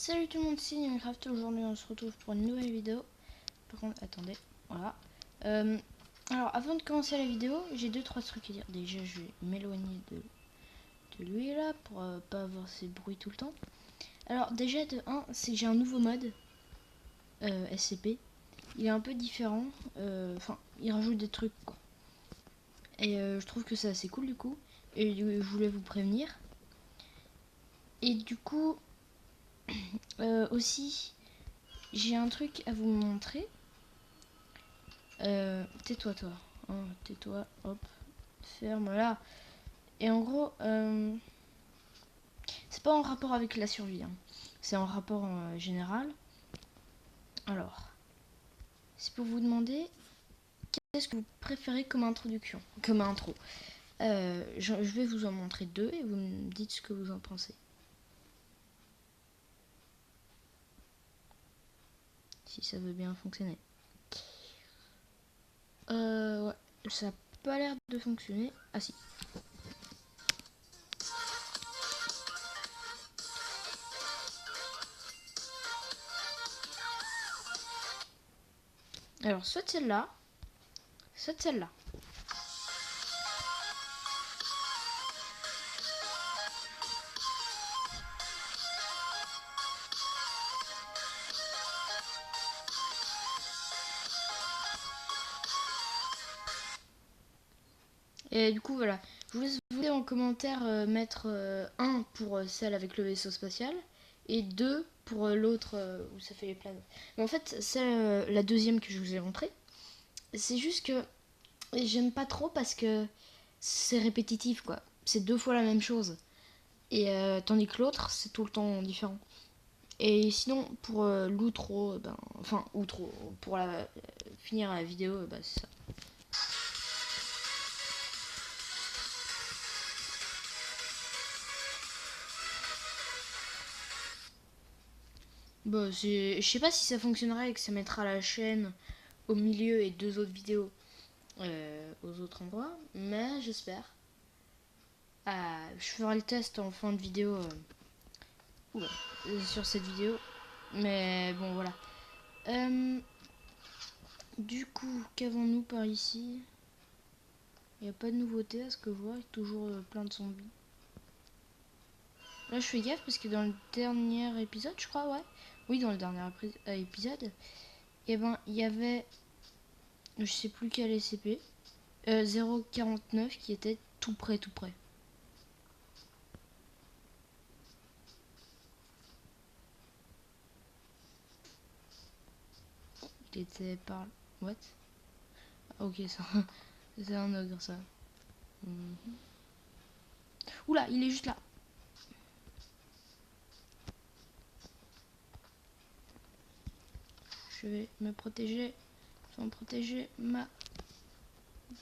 Salut tout le monde, c'est Minecraft. Aujourd'hui on se retrouve pour une nouvelle vidéo. Par contre, attendez, voilà. Alors avant de commencer la vidéo, j'ai deux trois trucs à dire. Déjà je vais m'éloigner de lui là pour pas avoir ces bruits tout le temps. Alors déjà de 1, c'est que j'ai un nouveau mode SCP. Il est un peu différent, enfin il rajoute des trucs quoi. Et je trouve que c'est assez cool du coup. Et je voulais vous prévenir. Et du coup aussi j'ai un truc à vous montrer. Tais-toi toi. Hein, tais-toi, hop, ferme là. Et en gros, c'est pas en rapport avec la survie, hein. C'est en rapport général. Alors, c'est pour vous demander qu'est-ce que vous préférez comme introduction, comme intro. Je vais vous en montrer deux et vous me dites ce que vous en pensez. Si ça veut bien fonctionner. Ouais, ça a pas l'air de fonctionner. Ah si. Alors, soit celle-là, soit celle-là. Et du coup, voilà. Je vous laisse voter en commentaire mettre 1 pour celle avec le vaisseau spatial et 2 pour l'autre où ça fait les planètes. Mais en fait, celle, la deuxième que je vous ai montrée, c'est juste que j'aime pas trop parce que c'est répétitif quoi. C'est deux fois la même chose. Et tandis que l'autre, c'est tout le temps différent. Et sinon, pour l'outro, ben, enfin, outro, pour finir la vidéo, ben, c'est ça. Bon, je sais pas si ça fonctionnerait et que ça mettra la chaîne au milieu et deux autres vidéos aux autres endroits, mais j'espère. Je ferai le test en fin de vidéo oula, sur cette vidéo, mais bon voilà. Du coup, qu'avons-nous par ici? Il n'y a pas de nouveauté à ce que je vois, toujours plein de zombies. Là je fais gaffe parce que dans le dernier épisode, je crois, ouais. Oui, dans le dernier épisode, et ben il y avait, je sais plus quel SCP, 0,49 qui était tout près, tout près. Il était par... What? Ah, ok, ça. C'est un ogre, ça. Oula, il est juste là. Je vais me protéger. Sans protéger ma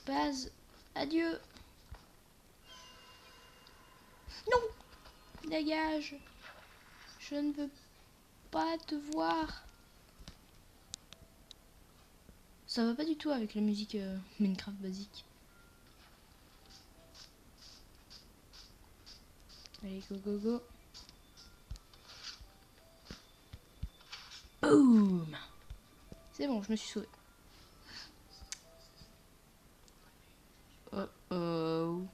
base. Adieu. Non. Dégage. Je ne veux pas te voir. Ça va pas du tout avec la musique Minecraft basique. Allez, go, go, go. Boom. C'est bon, je me suis sauvé. Oh oh.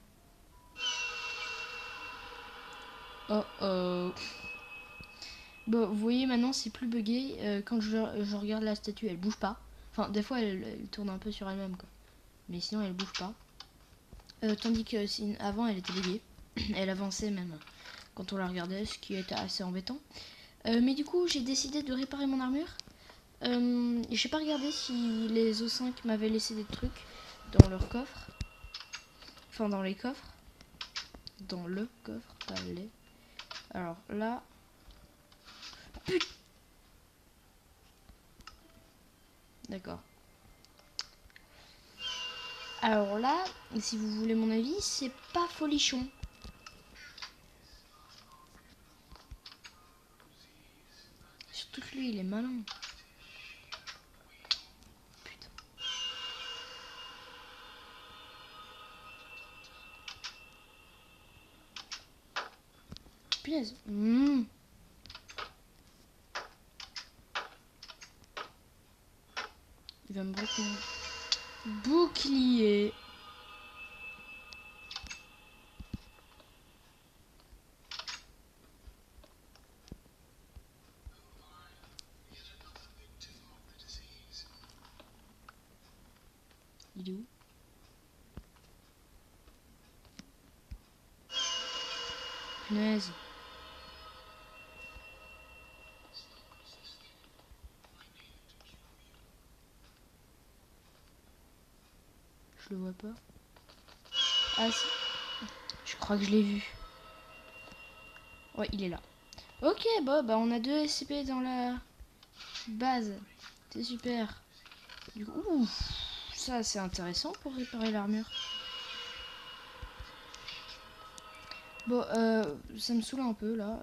Oh oh. Bon, vous voyez maintenant c'est plus buggé. Quand je regarde la statue, elle bouge pas. Enfin, des fois elle tourne un peu sur elle-même quoi. Mais sinon elle bouge pas. Tandis que avant elle était buggée. Elle avançait même quand on la regardait, ce qui était assez embêtant. Mais du coup j'ai décidé de réparer mon armure. J'ai pas regardé si les O5 m'avaient laissé des trucs dans leur coffre. Enfin dans les coffres. Dans le coffre, pas les. Alors là. Putain. D'accord. Alors là, si vous voulez mon avis, c'est pas folichon. Surtout que lui, il est malin. Putain. Punaise. va me break mon bouclier. Il est où? Punaise. Je le vois pas. Ah si. Je crois que je l'ai vu. Ouais, il est là. Ok, bah on a 2 SCP dans la base. C'est super. Du coup, ouf, ça c'est intéressant pour réparer l'armure. Bon, ça me saoule un peu là.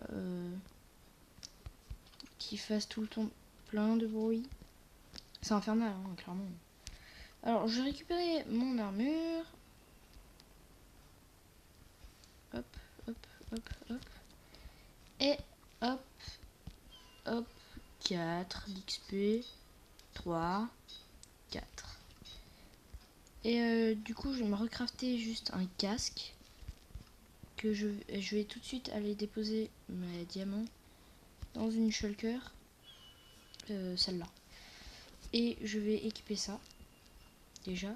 Qu'il fasse tout le temps plein de bruit. C'est infernal, hein, clairement. Alors, je vais récupérer mon armure. Hop, hop, hop, hop. Et hop, hop. 4 d'XP. 3, 4. Et du coup, je vais me recrafter juste un casque. Que je vais tout de suite aller déposer mes diamants dans une shulker. Celle-là. Et je vais équiper ça. Déjà.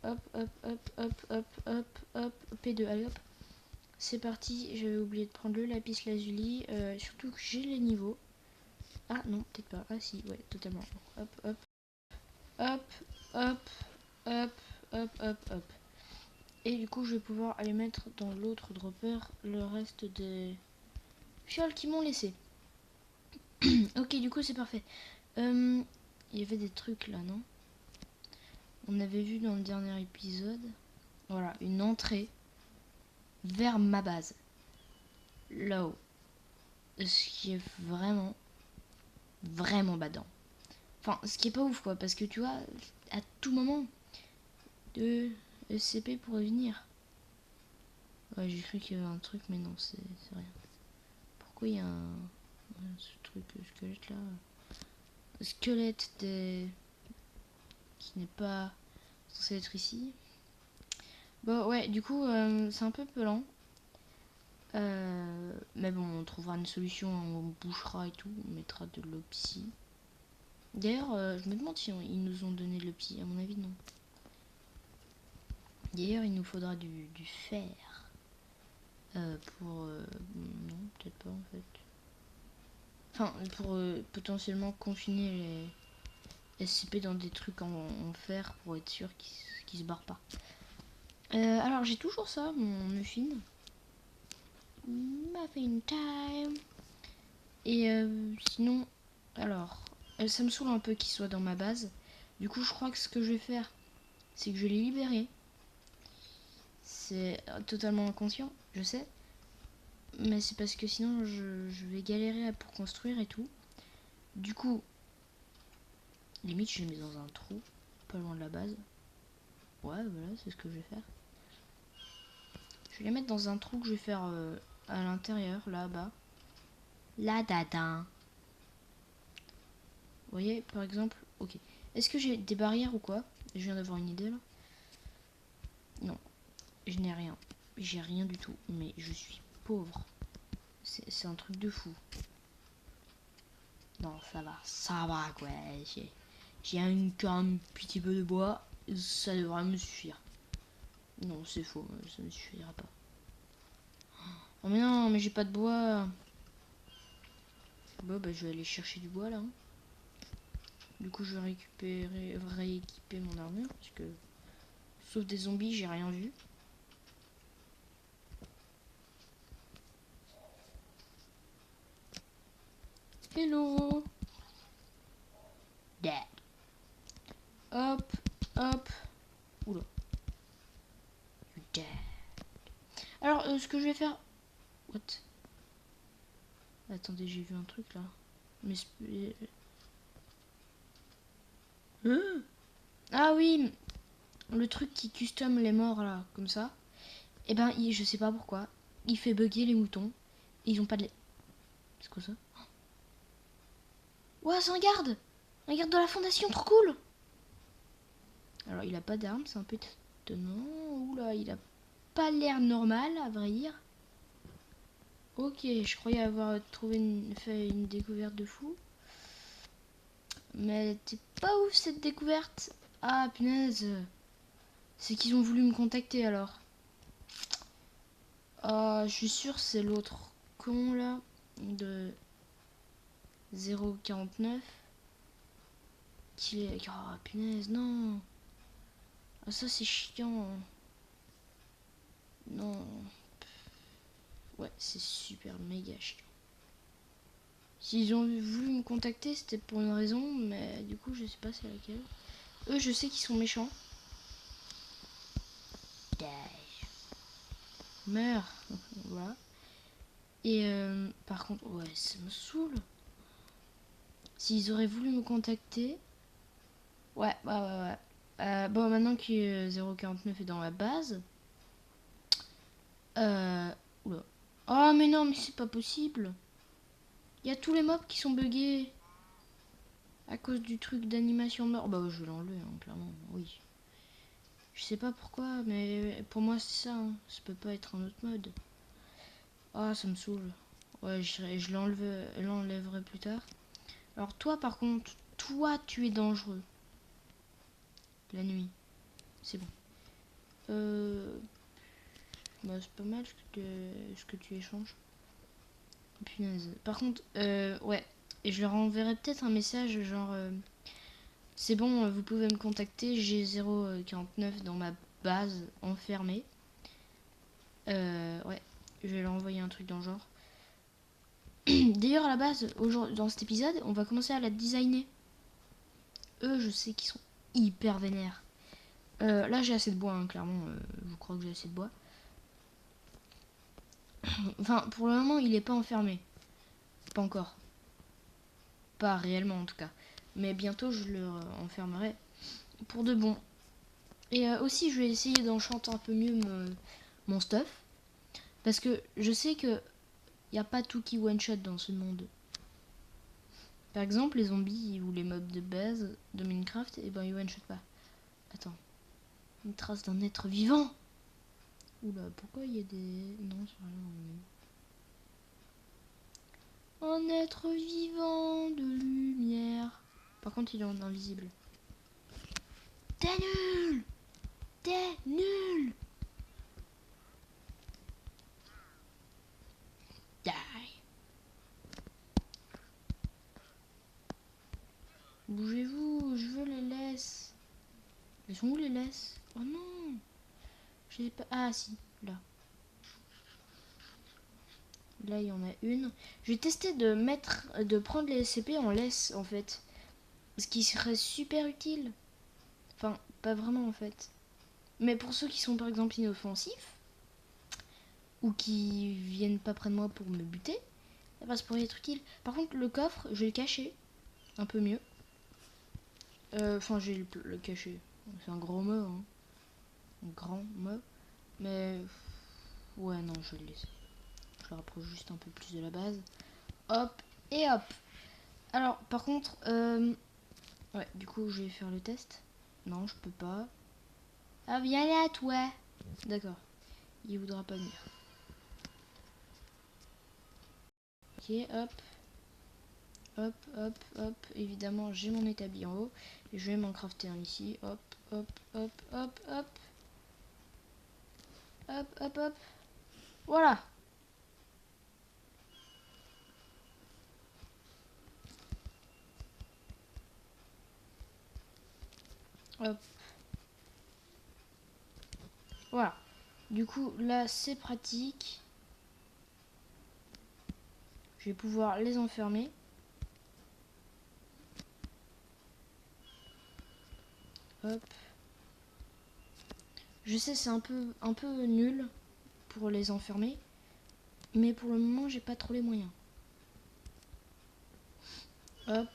Hop, hop, hop, hop, hop, hop, hop. P2, allez hop. C'est parti. J'avais oublié de prendre le lapis lazuli. Surtout que j'ai les niveaux. Ah non, peut-être pas. Ah si, ouais, totalement. Hop, hop. Hop, hop, hop, hop, hop, hop. Et du coup, je vais pouvoir aller mettre dans l'autre dropper le reste des fioles qui m'ont laissé. Ok, du coup, c'est parfait. Il y avait des trucs là, non? On avait vu dans le dernier épisode. Voilà, une entrée vers ma base. Là-haut. Ce qui est vraiment, vraiment badant. Enfin, ce qui est pas ouf, quoi. Parce que tu vois, à tout moment, de SCP pourrait venir. Ouais, j'ai cru qu'il y avait un truc, mais non, c'est rien. Pourquoi il y a ce truc squelette là? Squelette qui n'est pas censé être ici. Bon, ouais, du coup, c'est un peu pelant. Mais bon, on trouvera une solution, on bouchera et tout, on mettra de l'opsie. D'ailleurs, je me demande si ils nous ont donné de l'opsie, à mon avis non. D'ailleurs, il nous faudra du fer. Non, peut-être pas en fait. Enfin, pour potentiellement confiner les SCP dans des trucs en fer pour être sûr qu'ils se barrent pas. Alors, j'ai toujours ça, mon muffin. Muffin time. Et sinon, alors, ça me saoule un peu qu'il soit dans ma base. Du coup, je crois que ce que je vais faire, c'est que je vais les libérer. C'est totalement inconscient, je sais. Mais c'est parce que sinon, je vais galérer pour construire et tout. Du coup, limite, je les mets dans un trou, pas loin de la base. Ouais, voilà, c'est ce que je vais faire. Je vais les mettre dans un trou que je vais faire à l'intérieur, là-bas. Là, dada. Vous voyez, par exemple, ok. Est-ce que j'ai des barrières ou quoi? Je viens d'avoir une idée là. Non, je n'ai rien. J'ai rien du tout, mais je suis pauvre. C'est un truc de fou. Non, ça va quoi. J'ai un petit peu de bois, ça devrait me suffire. Non, c'est faux, ça ne suffira pas. Oh mais non, mais j'ai pas de bois. Bon, bah je vais aller chercher du bois là. Hein. Du coup, je vais rééquiper mon armure parce que sauf des zombies, j'ai rien vu. Hello. Dead. Hop, hop. Oula. You're dead. Alors, ce que je vais faire... What? Attendez, j'ai vu un truc là. Mais... Ah oui, le truc qui custom les morts là, comme ça. Et ben, je sais pas pourquoi. Il fait bugger les moutons. Et ils ont pas de lait. C'est quoi ça? Ouah, c'est un garde! Regarde de la fondation, trop cool. Alors il a pas d'arme, c'est un peu étonnant. Oula, il a pas l'air normal à vrai dire. Ok, je croyais avoir fait une découverte de fou. Mais elle était pas ouf cette découverte. Ah punaise. C'est qu'ils ont voulu me contacter alors. Ah, je suis sûr c'est l'autre con là. De 049. Qui est... Oh punaise, non. Ah ça c'est chiant. Non. Ouais, c'est super méga chiant. S'ils ont voulu me contacter, c'était pour une raison, mais du coup, je sais pas c'est laquelle. Eux, je sais qu'ils sont méchants. Meurs. Voilà. Et par contre, ouais, ça me saoule. S'ils auraient voulu me contacter. Ouais. Bon, maintenant que 049 est dans la base. Oula. Oh, mais non, mais c'est pas possible. Il y a tous les mobs qui sont buggés. À cause du truc d'animation mort. Bah, je vais l'enlever, hein, clairement. Oui. Je sais pas pourquoi, mais pour moi, c'est ça. Hein. Ça peut pas être un autre mode. Ah, ça me saoule. Ouais, je l'enlèverai plus tard. Alors, toi, par contre, toi, tu es dangereux. La nuit. C'est bon. Bah, c'est pas mal ce que tu échanges. Punaise. Par contre, ouais. Et je leur enverrai peut-être un message genre... c'est bon, vous pouvez me contacter. J'ai 049 dans ma base enfermée. Ouais. Je vais leur envoyer un truc dans le genre. D'ailleurs, à la base, dans cet épisode, on va commencer à la designer. Eux, je sais qu'ils sont hyper vénères. Là, j'ai assez de bois, hein, clairement. Je crois que j'ai assez de bois. Enfin, pour le moment, il est pas enfermé. Pas encore. Pas réellement, en tout cas. Mais bientôt, je le enfermerai pour de bon. Et aussi, je vais essayer d'enchanter un peu mieux mon stuff. Parce que je sais que il n'y a pas tout qui one-shot dans ce monde. Par exemple, les zombies ou les mobs de base de Minecraft, et ben ils one-shot pas. Attends. Une trace d'un être vivant. Oula, pourquoi il y a des... Non, c'est rien. Un être vivant de lumière. Par contre, il est en invisible. T'es nul. T'es nul. Die. Bougez-vous, je veux les laisses. Elles sont où les laisses? Oh non. Je sais pas... Ah si, là. Là, il y en a une. Je vais tester de prendre les SCP en laisse, en fait. Ce qui serait super utile. Enfin, pas vraiment, en fait. Mais pour ceux qui sont, par exemple, inoffensifs, ou qui viennent pas près de moi pour me buter, ça pourrait être utile. Par contre, le coffre, je vais le cacher. Un peu mieux. Enfin, je vais le cacher. C'est un gros mot, hein. Un grand mot. Mais... Ouais, non, je vais le laisser. Je le rapproche juste un peu plus de la base. Hop, et hop. Alors, par contre, ouais, du coup, je vais faire le test. Non, je peux pas. Ah, viens là, toi. D'accord. Il voudra pas venir. Ok, hop. Hop, hop, hop. Évidemment, j'ai mon établi en haut. Et je vais m'en crafter un ici. Hop, hop, hop, hop, hop. Hop, hop, hop. Voilà. Hop. Voilà. Du coup, là, c'est pratique. Je vais pouvoir les enfermer. Hop. Je sais, c'est un peu nul pour les enfermer. Mais pour le moment, j'ai pas trop les moyens. Hop.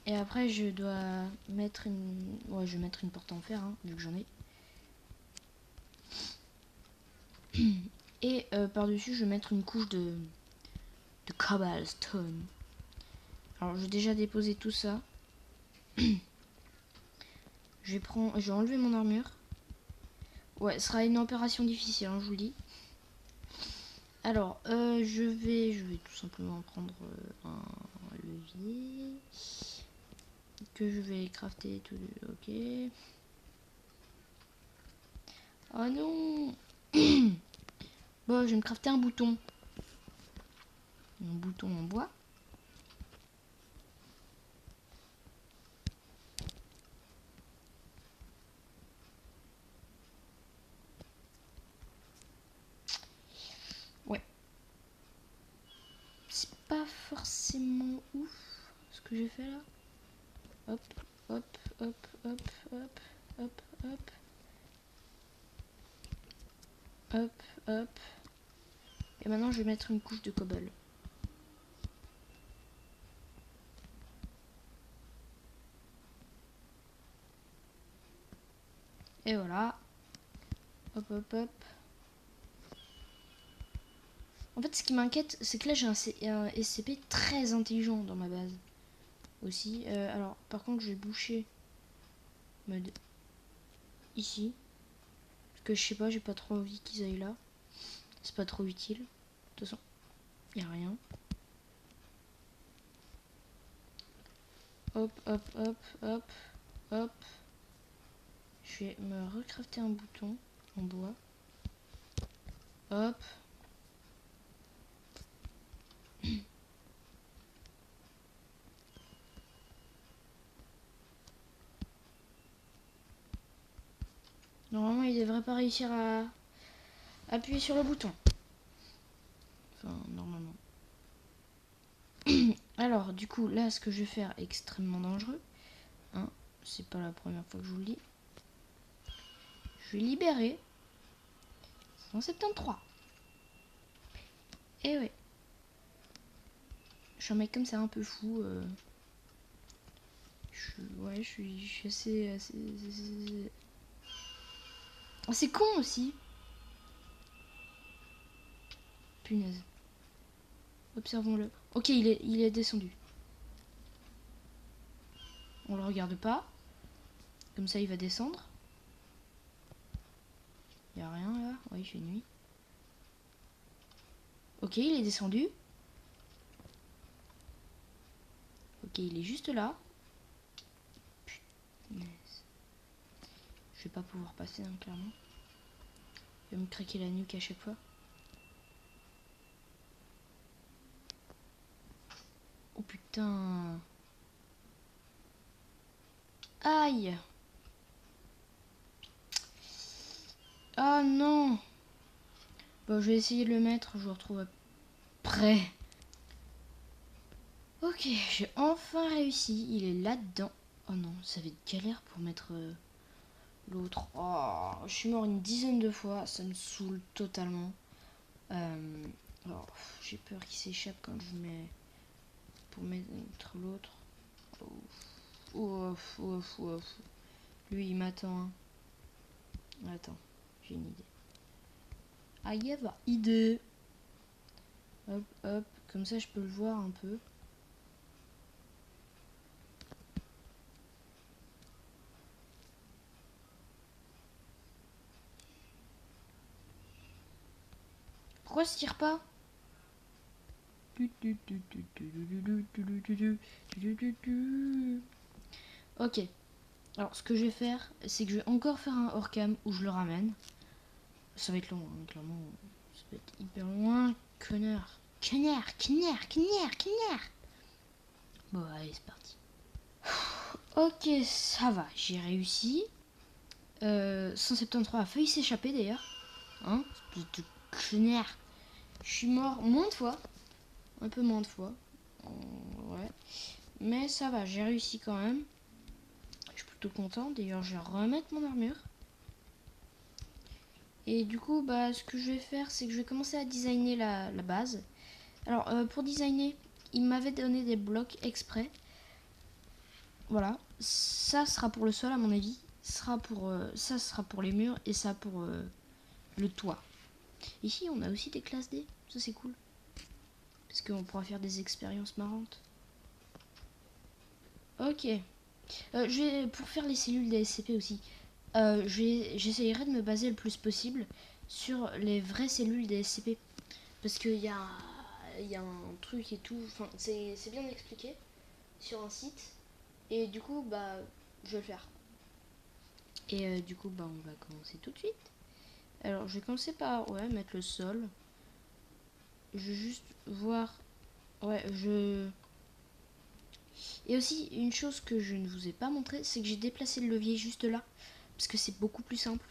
Et après, je dois mettre une... Ouais, je vais mettre une porte en fer, hein, vu que j'en ai. Et par-dessus, je vais mettre une couche de cobblestone. Alors j'ai déjà déposé tout ça. Je vais enlever mon armure. Ouais, ce sera une opération difficile, hein, je vous le dis. Alors, je vais tout simplement prendre un levier que je vais crafter tout. Ok. Oh non. Bon, je vais me crafter un bouton. Un bouton en bois. Ouais. C'est pas forcément ouf ce que j'ai fait là. Hop, hop, hop, hop, hop, hop, hop. Hop, hop. Et maintenant, je vais mettre une couche de cobble. Et voilà. Hop, hop, hop. En fait, ce qui m'inquiète, c'est que là, j'ai un SCP très intelligent dans ma base. Aussi. Alors, par contre, je vais boucher. Mode. Ici. Parce que je sais pas, j'ai pas trop envie qu'ils aillent là. C'est pas trop utile. De toute façon, y a rien. Hop, hop, hop, hop, hop. Je vais me recrafter un bouton en bois. Hop. Normalement, il devrait pas réussir à appuyer sur le bouton. Enfin, normalement. Alors, du coup, là, ce que je vais faire est extrêmement dangereux. Hein, c'est pas la première fois que je vous le dis. Je vais libérer 173. Et ouais. Je suis un mec comme ça un peu fou. Ouais, je suis assez con aussi. Punaise. Observons-le. Ok, il est descendu. On le regarde pas. Comme ça, il va descendre. Il y a rien là. Oui, il fait nuit. Ok, il est descendu. Ok, il est juste là. Punaise. Je vais pas pouvoir passer, hein, clairement. Il va me craquer la nuque à chaque fois. Oh putain. Aïe. Ah non. Bon, je vais essayer de le mettre. Je le retrouve après. Ok, j'ai enfin réussi. Il est là-dedans. Oh non, ça va être galère pour mettre l'autre. Oh, je suis mort une dizaine de fois. Ça me saoule totalement. Alors, j'ai peur qu'il s'échappe quand je mets pour mettre l'autre. Ouf, ouf, ouf. Lui, il m'attend. Hein. Attends, j'ai une idée. Ah, il y a une idée. Hop, hop. Comme ça, je peux le voir un peu. Pourquoi ça tire pas? Ok. Alors, ce que je vais faire, c'est que je vais encore faire un hors-cam où je le ramène. Ça va être long, hein, clairement. Ça va être hyper loin. Connard. Connard, connard, connard, connard. Bon, allez, c'est parti. Ok, ça va, j'ai réussi. 173 a failli s'échapper d'ailleurs. Hein? De connard. Je suis mort moins de fois. Un peu moins de fois. Ouais. Mais ça va, j'ai réussi quand même. Je suis plutôt content. D'ailleurs, je vais remettre mon armure. Et du coup, bah, ce que je vais faire, c'est que je vais commencer à designer la base. Alors, pour designer, il m'avait donné des blocs exprès. Voilà. Ça sera pour le sol, à mon avis. Ça sera pour les murs et ça pour le toit. Ici, on a aussi des classes D. Ça, c'est cool. Parce qu'on pourra faire des expériences marrantes. Ok. Pour faire les cellules des SCP aussi, j'essayerai de me baser le plus possible sur les vraies cellules des SCP. Parce qu'il y a un truc et tout, enfin, c'est bien expliqué sur un site. Et du coup, bah, je vais le faire. Et du coup, bah, on va commencer tout de suite. Alors, je vais commencer par, ouais, mettre le sol. Je vais juste voir, ouais, Et aussi, une chose que je ne vous ai pas montré, c'est que j'ai déplacé le levier juste là. Parce que c'est beaucoup plus simple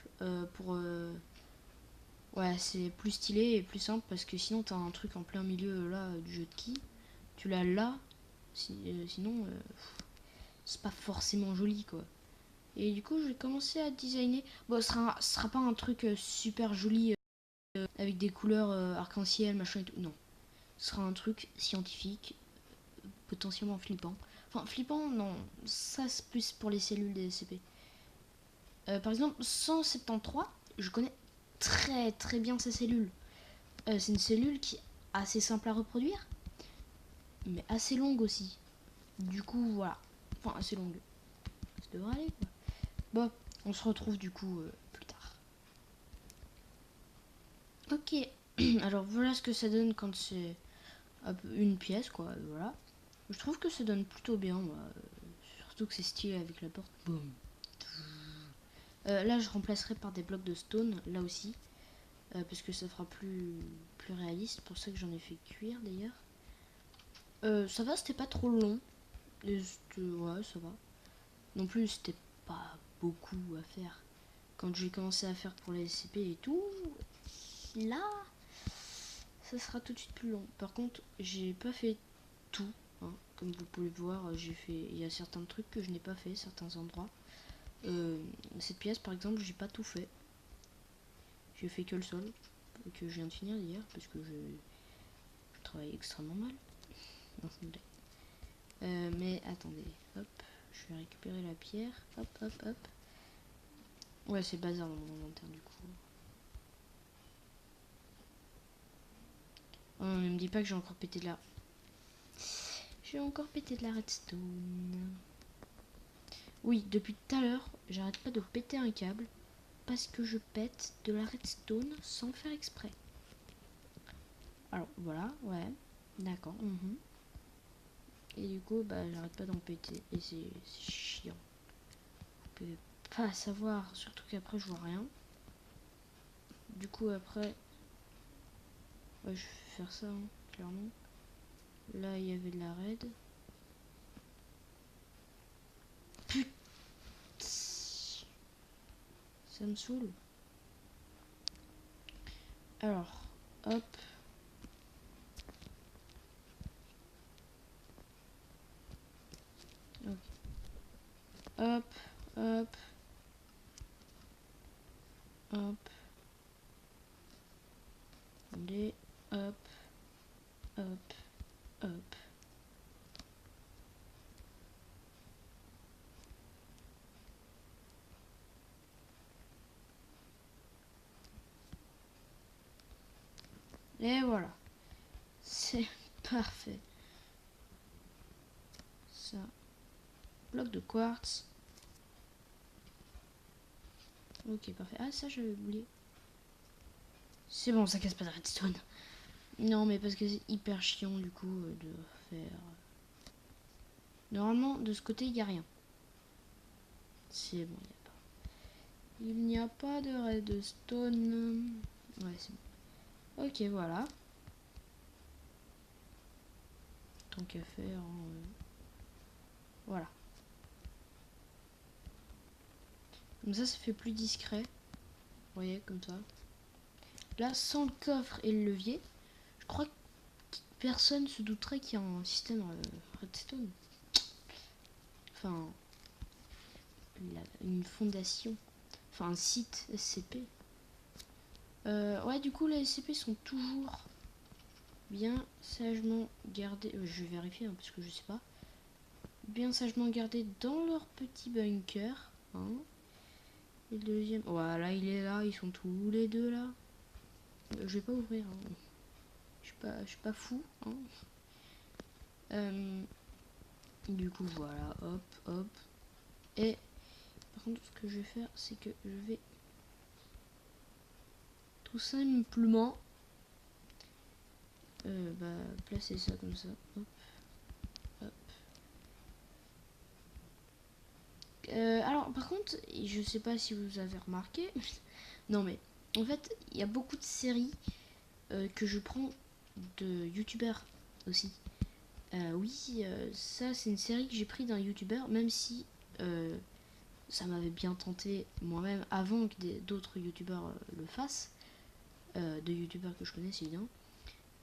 Ouais, c'est plus stylé et plus simple parce que sinon t'as un truc en plein milieu là du jeu de qui. Tu l'as là, sinon c'est pas forcément joli quoi. Et du coup, je vais commencer à designer. Bon, ce sera pas un truc super joli avec des couleurs arc-en-ciel, machin et tout. Non. Ce sera un truc scientifique, potentiellement flippant. Enfin, flippant, non. Ça, c'est plus pour les cellules des SCP. Par exemple, 173, je connais très très bien ces cellules. C'est une cellule qui est assez simple à reproduire, mais assez longue aussi. Du coup, voilà. Enfin, assez longue. Ça devrait aller quoi. Bon, on se retrouve du coup plus tard. Ok, alors voilà ce que ça donne quand c'est une pièce quoi, voilà. Je trouve que ça donne plutôt bien, moi. Surtout que c'est stylé avec la porte. Boum. Là, je remplacerai par des blocs de stone, là aussi. Parce que ça fera plus réaliste. Pour ça que j'en ai fait cuire d'ailleurs. Ça va, c'était pas trop long. Ouais, ça va. Non plus, c'était pas beaucoup à faire. Quand j'ai commencé à faire pour les SCP et tout, là, ça sera tout de suite plus long. Par contre, j'ai pas fait tout. Hein. Comme vous pouvez le voir, il y a certains trucs que je n'ai pas fait, certains endroits. Cette pièce, par exemple, j'ai pas tout fait. J'ai fait que le sol, que je viens de finir hier, parce que je travaille extrêmement mal. Non, mais attendez, hop, je vais récupérer la pierre, hop, hop, hop. Ouais, c'est bazar dans mon inventaire du coup. Oh, ne me dis pas que j'ai encore pété de la... J'ai encore pété de la redstone. Oui, depuis tout à l'heure, j'arrête pas de péter un câble parce que je pète de la redstone sans faire exprès. Alors voilà, ouais, d'accord. Et du coup, bah j'arrête pas d'en péter et c'est chiant. Vous pouvez pas savoir, surtout qu'après je vois rien. Du coup après, ouais, je vais faire ça, hein, clairement. Là, il y avait de la raid. Putain, ça me saoule. Alors, hop. Okay. Hop, hop, hop. Allez, hop, hop, hop. Et voilà. C'est parfait. Ça. Bloc de quartz. Ok, parfait. Ah, ça, j'avais oublié. C'est bon, ça casse pas de redstone. Non, mais parce que c'est hyper chiant, du coup, de faire... Normalement, de ce côté, il n'y a rien. C'est bon, il n'y a pas de redstone. Ouais, c'est bon. Ok, voilà. Tant qu'à faire... Voilà. Comme ça fait plus discret. Vous voyez, comme ça. Là, sans le coffre et le levier, je crois que personne se douterait qu'il y a un système redstone. Enfin, une fondation. Enfin, un site SCP. Ouais, du coup, les SCP sont toujours bien sagement gardés. Je vais vérifier, hein, parce que je sais pas. Bien sagement gardés dans leur petit bunker. Hein. Et le deuxième... Voilà, il est là. Ils sont tous les deux là. Je vais pas ouvrir. Hein. Je suis pas fou. Hein. Du coup, voilà, hop, hop. Et par contre, ce que je vais faire, c'est que je vais tout simplement placer ça comme ça. Hop, hop. Alors, par contre, je sais pas si vous avez remarqué. Non, mais en fait, il y a beaucoup de séries que je prends de youtubeurs aussi. Oui, ça, c'est une série que j'ai pris d'un youtubeur, même si ça m'avait bien tenté moi-même avant que d'autres youtubeurs le fassent. De youtubeurs que je connais, c'est évident.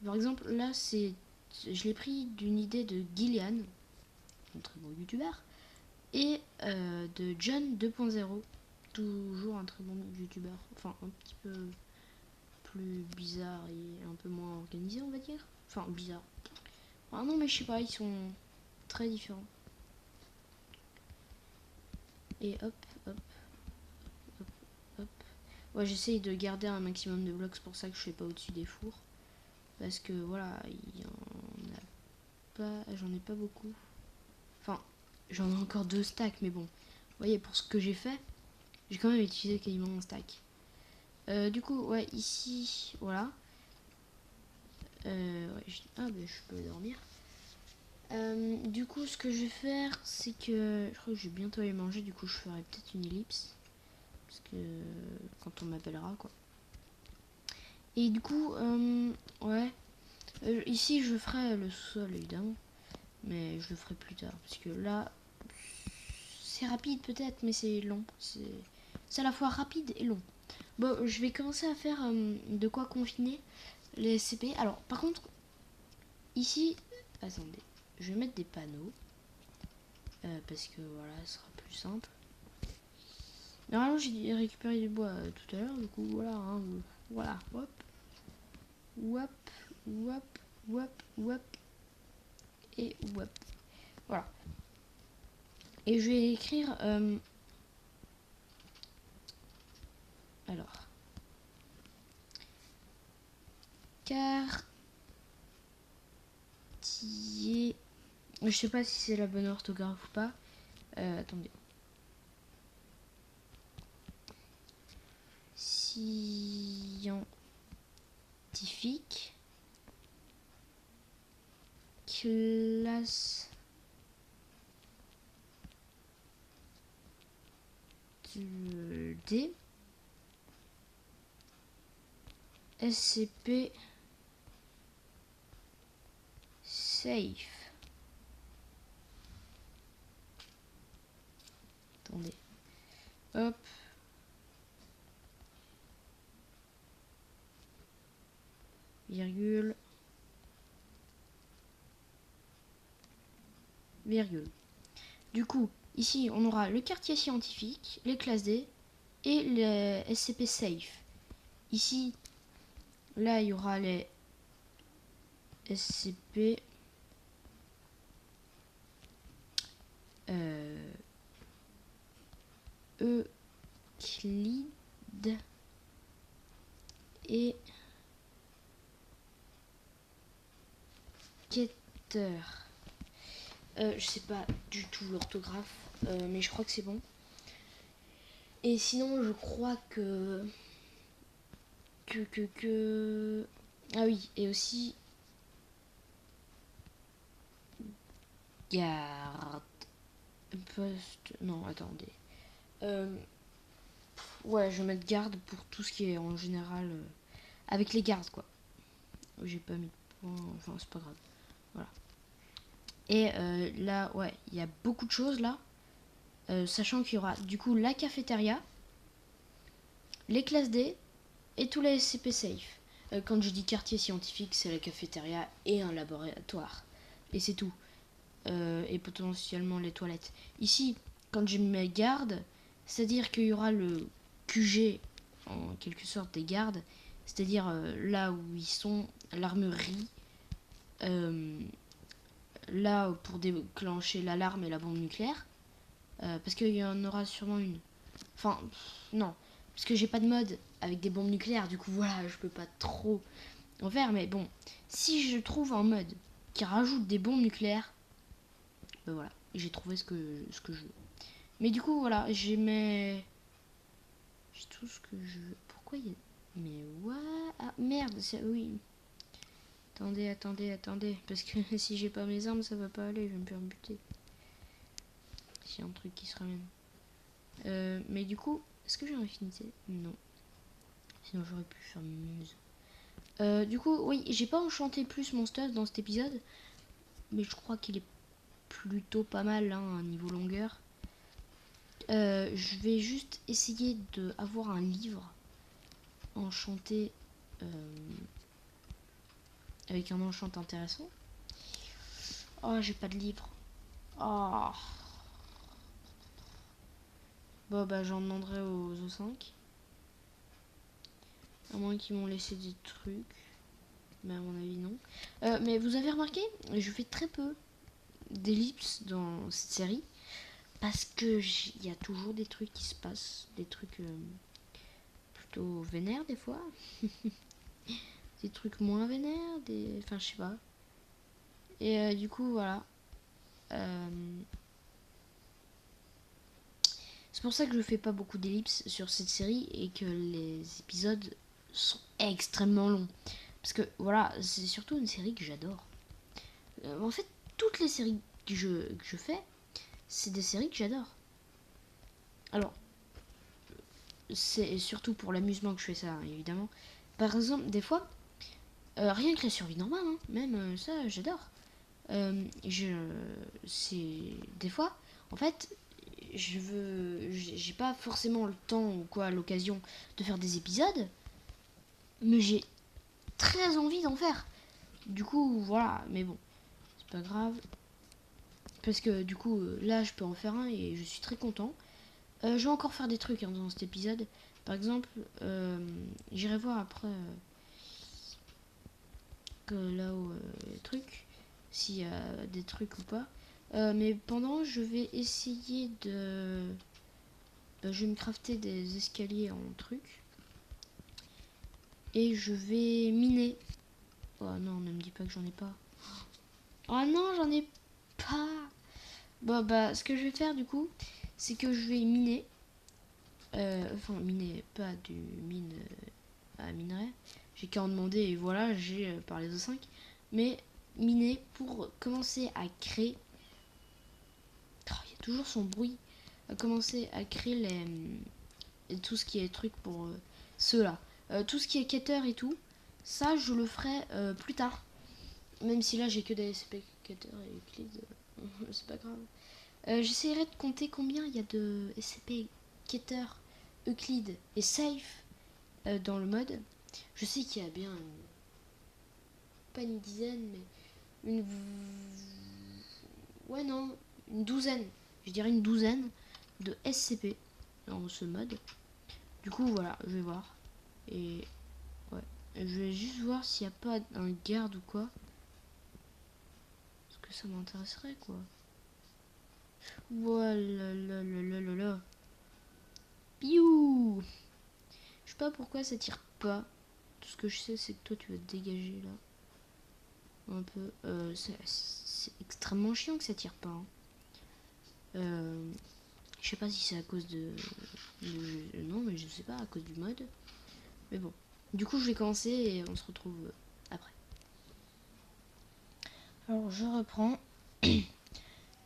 Par exemple, là, je l'ai pris d'une idée de Gillian, un très bon youtubeur, et de John 2.0, toujours un très bon youtubeur. Enfin, un petit peu plus bizarre et un peu moins organisé, on va dire. Enfin, bizarre. Ah non, mais je sais pas, ils sont très différents. Et hop, hop, hop, hop. Ouais, j'essaye de garder un maximum de blocs, c'est pour ça que je fais pas au-dessus des fours. Parce que voilà, j'en ai pas beaucoup. Enfin, j'en ai encore 2 stacks, mais bon. Vous voyez, pour ce que j'ai fait, j'ai quand même utilisé quasiment un stack. Du coup, ouais, ici, voilà. Ouais, je peux dormir. Du coup, ce que je vais faire, c'est que je crois que je vais bientôt aller manger. Du coup, je ferai peut-être une ellipse. Parce que quand on m'appellera, quoi. Et du coup, ouais. Ici, je ferai le sol, évidemment. Mais je le ferai plus tard. Parce que là, c'est rapide peut-être, mais c'est long. C'est à la fois rapide et long. Bon, je vais commencer à faire de quoi confiner les SCP. Alors, par contre, ici, attendez, je vais mettre des panneaux. Parce que voilà, ce sera plus simple. Normalement, j'ai récupéré du bois tout à l'heure, du coup, voilà, hein, voilà, hop, hop, hop, hop, hop, et hop. Voilà. Et je vais écrire, alors, quartier, je sais pas si c'est la bonne orthographe ou pas, attendez. Scientifique, classe D, SCP, safe. Attendez. Hop. Virgule. Virgule. Du coup, ici, on aura le quartier scientifique, les classes D et les SCP safe. Ici, là, il y aura les SCP Euclide et Keter. Je sais pas du tout l'orthographe, mais je crois que c'est bon. Et sinon, je crois que... Ah oui, et aussi... Garde... Poste... Non, attendez. Ouais, je vais mettre garde pour tout ce qui est en général... avec les gardes, quoi. J'ai pas mis de point... Enfin, c'est pas grave. Voilà. Et là, ouais, il y a beaucoup de choses, là. Sachant qu'il y aura, du coup, la cafétéria, les classes D et tous les SCP safe. Quand je dis quartier scientifique, c'est la cafétéria et un laboratoire. Et c'est tout. Et potentiellement les toilettes. Ici, quand je mets garde, c'est-à-dire qu'il y aura le QG, en quelque sorte, des gardes. C'est-à-dire là où ils sont, l'armurerie. Là, pour déclencher l'alarme et la bombe nucléaire. Parce qu'il y en aura sûrement une. Enfin, non. Parce que j'ai pas de mode avec des bombes nucléaires. Du coup, voilà, je peux pas trop en faire. Mais bon, si je trouve un mode qui rajoute des bombes nucléaires, voilà, j'ai trouvé ce que je veux. Mais du coup, voilà, j'ai tout ce que je veux. Pourquoi il y a... Mais what? Ah, merde, oui. Attendez. Parce que si j'ai pas mes armes, ça va pas aller, je vais me faire buter. S'il y a un truc qui se ramène. Mais du coup, est-ce que j'ai infinité? Non. Sinon j'aurais pu faire muse. Du coup, oui, j'ai pas enchanté plus mon stuff dans cet épisode. Mais je crois qu'il est plutôt pas mal hein, niveau longueur. Je vais juste essayer d'avoir un livre enchanté avec un enchant intéressant. Oh, j'ai pas de livre. Oh. Bon, bah, j'en demanderai aux O5. À moins qu'ils m'ont laissé des trucs. Mais à mon avis, non. Mais vous avez remarqué, je fais très peu d'ellipses dans cette série. Parce que il y a toujours des trucs qui se passent. Des trucs plutôt vénères des fois. Des trucs moins vénères. Enfin, je sais pas. Et du coup, voilà. C'est pour ça que je fais pas beaucoup d'ellipses sur cette série et que les épisodes sont extrêmement longs. Parce que voilà, c'est surtout une série que j'adore. En fait, toutes les séries que je fais, c'est des séries que j'adore. Alors, c'est surtout pour l'amusement que je fais ça, hein, évidemment. Par exemple, des fois, rien que la survie normale, hein, même ça, j'adore. C'est des fois, en fait, j'ai pas forcément le temps ou quoi, l'occasion de faire des épisodes, mais j'ai très envie d'en faire. Du coup, voilà, mais bon, c'est pas grave. Parce que du coup, là, je peux en faire un et je suis très content. Je vais encore faire des trucs hein, dans cet épisode. Par exemple, j'irai voir après que là-haut, truc, s'il y a des trucs ou pas. Mais pendant, je vais essayer de... je vais me crafter des escaliers en truc. Et je vais miner. Oh non, ne me dis pas que j'en ai pas. Oh non, j'en ai pas. Bon, bah, ce que je vais faire du coup, c'est que je vais miner. Enfin, miner, pas du mine à minerai. J'ai qu'à en demander et voilà, j'ai par les O5. Mais miner pour commencer à créer. Oh, il y a toujours son bruit. À commencer à créer tout ce qui est truc pour ceux-là. Tout ce qui est quêteur et tout, ça je le ferai plus tard. Même si là j'ai que des SCP quêteurs et Euclide, c'est pas grave. J'essaierai de compter combien il y a de SCP quêteurs, Euclide et Safe dans le mode. Je sais qu'il y a bien pas une dizaine, mais une... Ouais non, une douzaine. Je dirais une douzaine de SCP dans ce mode. Du coup voilà, je vais voir. Et ouais. Je vais juste voir s'il n'y a pas un garde ou quoi. Parce que ça m'intéresserait quoi. Voilà là là là là là. Piou. Je sais pas pourquoi ça tire pas. Tout ce que je sais c'est que toi tu vas te dégager là. Un peu. C'est extrêmement chiant que ça tire pas. Hein. Je sais pas si c'est à cause non mais je sais pas, à cause du mode. Mais bon. Du coup je vais commencer et on se retrouve après. Alors je reprends.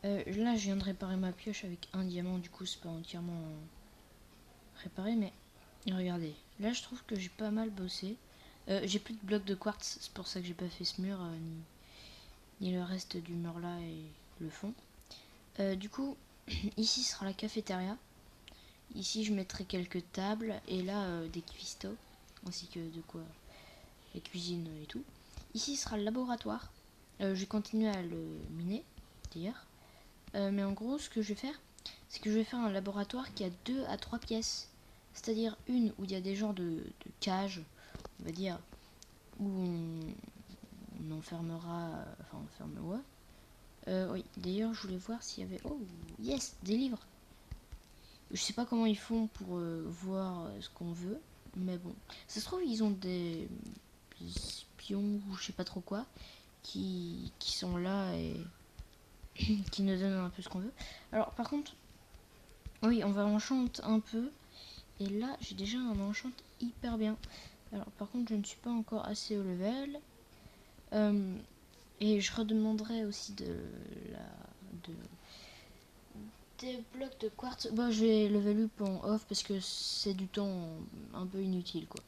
Là je viens de réparer ma pioche avec un diamant, du coup c'est pas entièrement réparé, mais regardez, là je trouve que j'ai pas mal bossé. J'ai plus de blocs de quartz, c'est pour ça que j'ai pas fait ce mur, ni le reste du mur là et le fond. Du coup, ici sera la cafétéria. Ici je mettrai quelques tables et là des cuistots, ainsi que de quoi la cuisine et tout. Ici sera le laboratoire. Je vais continuer à le miner d'ailleurs. Mais en gros ce que je vais faire, c'est que je vais faire un laboratoire qui a 2 à 3 pièces. C'est-à-dire une où il y a des genres de cages, on va dire, où on enfermera... Enfin, on enferme, ouais. Oui, d'ailleurs, je voulais voir s'il y avait... Oh, yes, des livres. Je sais pas comment ils font pour voir ce qu'on veut, mais bon. Ça se trouve, ils ont des espions ou je sais pas trop quoi, qui sont là et qui nous donne un peu ce qu'on veut. Alors par contre, oui, on va enchanter un peu. Et là, j'ai déjà un enchant hyper bien. Alors par contre, je ne suis pas encore assez au level. Et je redemanderai aussi des blocs de quartz. Bon, je vais level up en off parce que c'est du temps un peu inutile, quoi.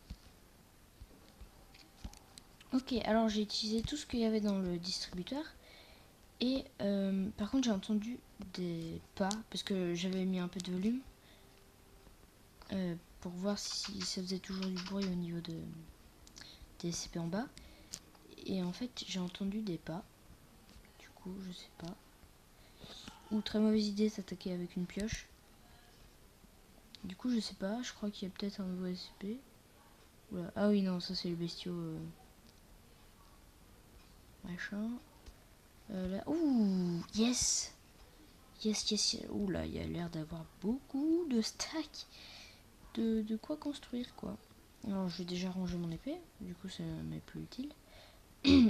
Ok, alors j'ai utilisé tout ce qu'il y avait dans le distributeur. Et par contre, j'ai entendu des pas parce que j'avais mis un peu de volume pour voir si ça faisait toujours du bruit au niveau des CP en bas. Et en fait, j'ai entendu des pas. Du coup, je sais pas. Ou très mauvaise idée s'attaquer avec une pioche. Du coup, je sais pas. Je crois qu'il y a peut-être un nouveau SCP. Oula. Ah oui, non, ça c'est le bestiau. Machin. Là. Ouh, yes! Yes, yes, yes. Ouh là, il y a l'air d'avoir beaucoup de stacks. De quoi construire, quoi. Alors, je vais déjà ranger mon épée. Du coup, ça m'est plus utile.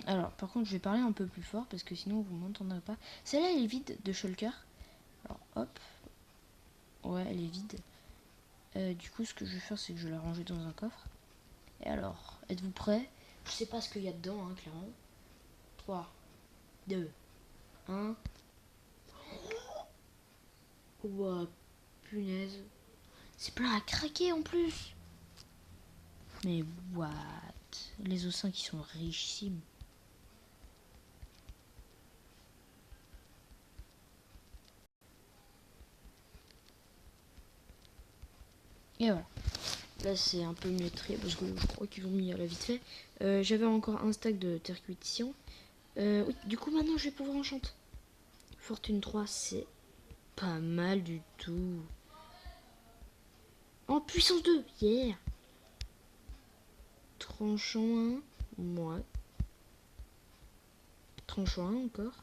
Alors, par contre, je vais parler un peu plus fort parce que sinon, vous m'entendrez pas. Celle-là, elle est vide de shulker. Alors, hop. Ouais, elle est vide. Du coup, ce que je vais faire, c'est que je vais la ranger dans un coffre. Et alors, êtes-vous prêts? Je sais pas ce qu'il y a dedans, hein, clairement. 3, 2, 1. Ouah, punaise. C'est plein à craquer en plus. Mais what? Les oussins qui sont richissimes. Et voilà. Là, c'est un peu mieux trié parce que je crois qu'ils l'ont mis à la vite fait. J'avais encore un stack de terre-cuitition. Oui, du coup, maintenant, je vais pouvoir enchanter. Fortune 3, c'est pas mal du tout. En puissance 2, yeah! Tranchant 1, moi. Tranchant 1 encore.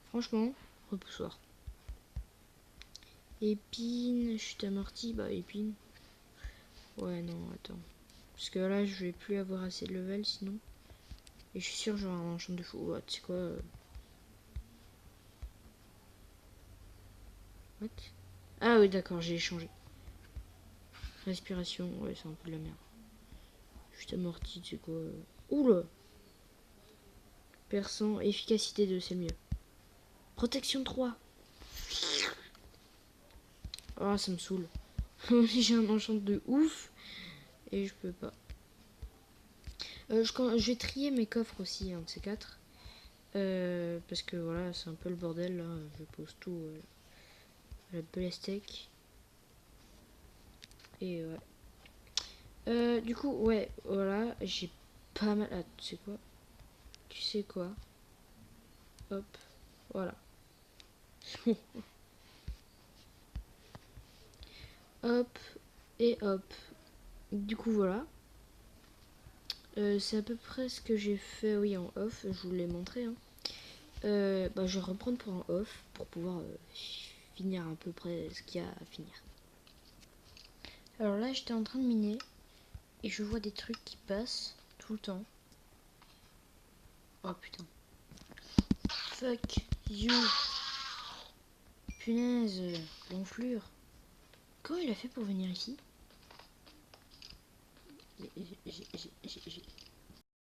Franchement, repoussoir. Épine, chute amortie, bah épine. Ouais, non, attends. Parce que là, je vais plus avoir assez de level sinon. Et je suis sûr que j'aurai un enchant de fou. Ouais, tu sais quoi What? Ah oui, d'accord, j'ai échangé. Respiration, ouais, c'est un peu de la merde. Chute amortie, tu sais quoi Oula! Perçant, efficacité 2, c'est mieux. Protection 3. Oh, ça me saoule. J'ai un enchant de ouf. Et je peux pas. Je vais trier mes coffres aussi, un de ces quatre. Parce que voilà, c'est un peu le bordel là. Je pose tout à la belastec. Et ouais. Du coup, ouais, voilà, j'ai pas mal. Ah, tu sais quoi? Tu sais quoi? Hop, voilà. Hop, et hop. Du coup, voilà. C'est à peu près ce que j'ai fait, oui, en off. Je vous l'ai montré. Hein. Bah, je vais reprendre pour un off pour pouvoir finir à peu près ce qu'il y a à finir. Alors là, j'étais en train de miner et je vois des trucs qui passent tout le temps. Oh putain. Fuck you. Punaise, l'enflure. Comment il a fait pour venir ici?